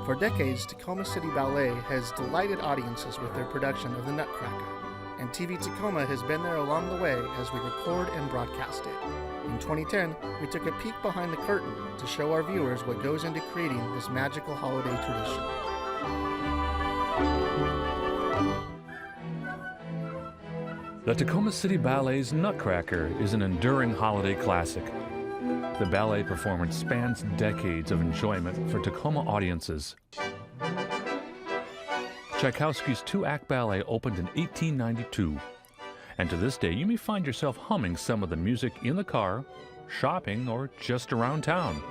For decades, Tacoma City Ballet has delighted audiences with their production of the Nutcracker, and TV Tacoma has been there along the way as we record and broadcast it. In 2010, we took a peek behind the curtain to show our viewers what goes into creating this magical holiday tradition. The Tacoma City Ballet's Nutcracker is an enduring holiday classic. The ballet performance spans decades of enjoyment for Tacoma audiences. Tchaikovsky's two-act ballet opened in 1892, and to this day you may find yourself humming some of the music in the car, shopping, or just around town.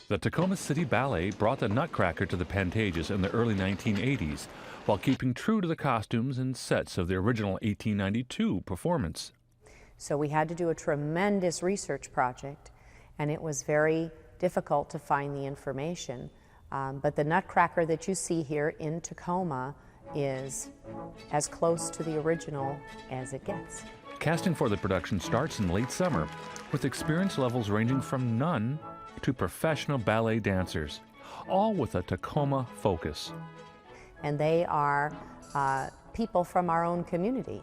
The Tacoma City Ballet brought the Nutcracker to the Pantages in the early 1980s, while keeping true to the costumes and sets of the original 1892 performance. So we had to do a tremendous research project, and it was very difficult to find the information. But the Nutcracker that you see here in Tacoma is as close to the original as it gets. Casting for the production starts in late summer, with experience levels ranging from none to professional ballet dancers, all with a Tacoma focus. And they are people from our own community.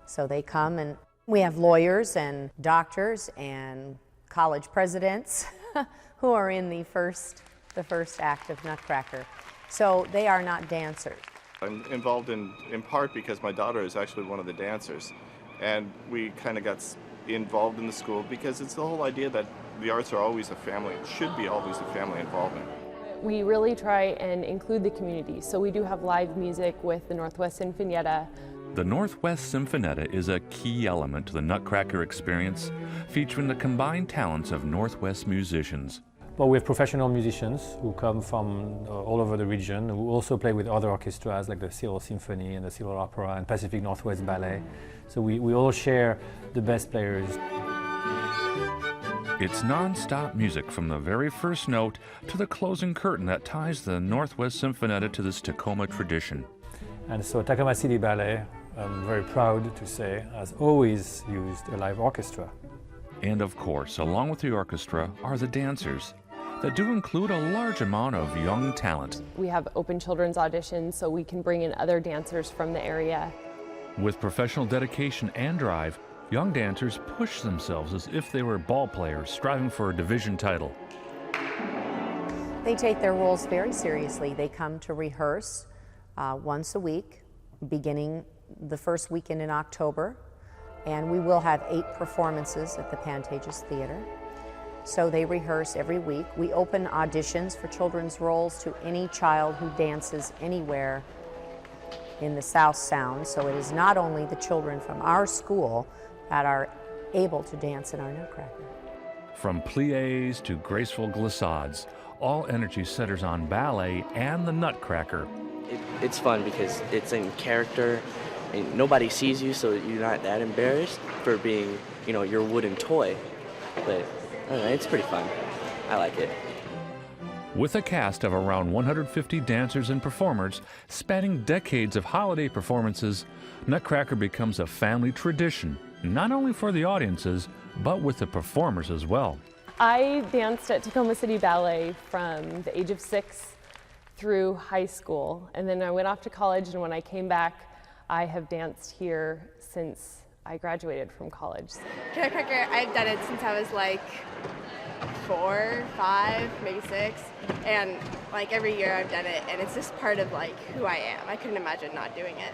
So they come, and we have lawyers and doctors and college presidents who are in the first act of Nutcracker. So they are not dancers. I'm involved in part because my daughter is actually one of the dancers. And we kind of got involved in the school because it's the whole idea that the arts are always a family, should be always a family involvement. We really try and include the community. So we do have live music with the Northwest Sinfonietta. The Northwest Sinfonietta is a key element to the Nutcracker experience, featuring the combined talents of Northwest musicians. Well, we have professional musicians who come from all over the region, who also play with other orchestras like the Seattle Symphony and the Seattle Opera and Pacific Northwest Ballet. So we all share the best players. It's non-stop music from the very first note to the closing curtain that ties the Northwest Sinfonietta to this Tacoma tradition. And so Tacoma City Ballet, I'm very proud to say, has always used a live orchestra. And of course, along with the orchestra are the dancers that do include a large amount of young talent. We have open children's auditions so we can bring in other dancers from the area. With professional dedication and drive, young dancers push themselves as if they were ball players striving for a division title. They take their roles very seriously. They come to rehearse once a week, beginning the first weekend in October, and we will have 8 performances at the Pantages Theater. So they rehearse every week. We open auditions for children's roles to any child who dances anywhere in the South Sound. So it is not only the children from our school that are able to dance in our Nutcracker. From pliés to graceful glissades, all energy centers on ballet and the Nutcracker. It's fun because it's in character and nobody sees you, so you're not that embarrassed for being, your wooden toy. But I don't know, it's pretty fun. I like it. With a cast of around 150 dancers and performers spanning decades of holiday performances, Nutcracker becomes a family tradition, not only for the audiences, but with the performers as well. I danced at Tacoma City Ballet from the age of 6 through high school, and then I went off to college, and when I came back, I have danced here since I graduated from college. Nutcracker, I've done it since I was like 4, 5, maybe 6, and like every year I've done it, and it's just part of like who I am. I couldn't imagine not doing it.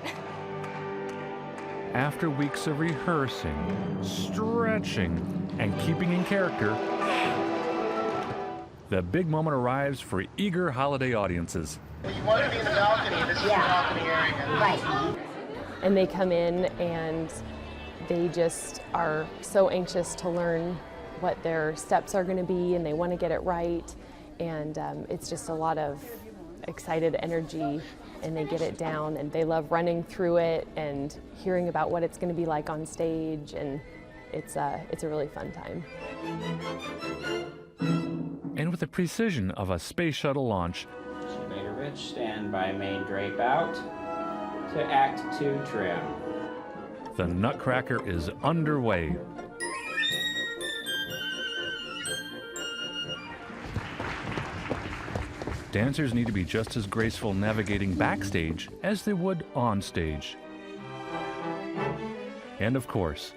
After weeks of rehearsing, stretching, and keeping in character, the big moment arrives for eager holiday audiences. You want to be in the balcony. This is the balcony area. Right. And they come in and they just are so anxious to learn what their steps are going to be, and they want to get it right. And it's just a lot of excited energy, and they get it down, and they love running through it and hearing about what it's going to be like on stage, and it's a really fun time. And with the precision of a space shuttle launch, Beta Rich, stand by main drape out to Act 2 trim. the Nutcracker is underway. dancers need to be just as graceful navigating backstage as they would on stage. And of course,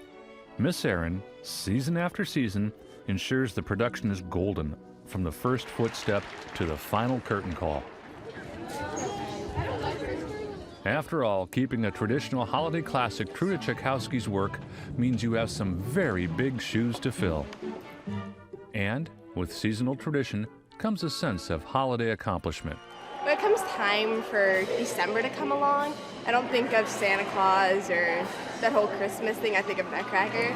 Miss Erin, season after season, ensures the production is golden, from the first footstep to the final curtain call. After all, keeping a traditional holiday classic true to Tchaikovsky's work means you have some very big shoes to fill. And with seasonal tradition comes a sense of holiday accomplishment. When it comes time for December to come along, I don't think of Santa Claus or that whole Christmas thing. I think of Nutcracker.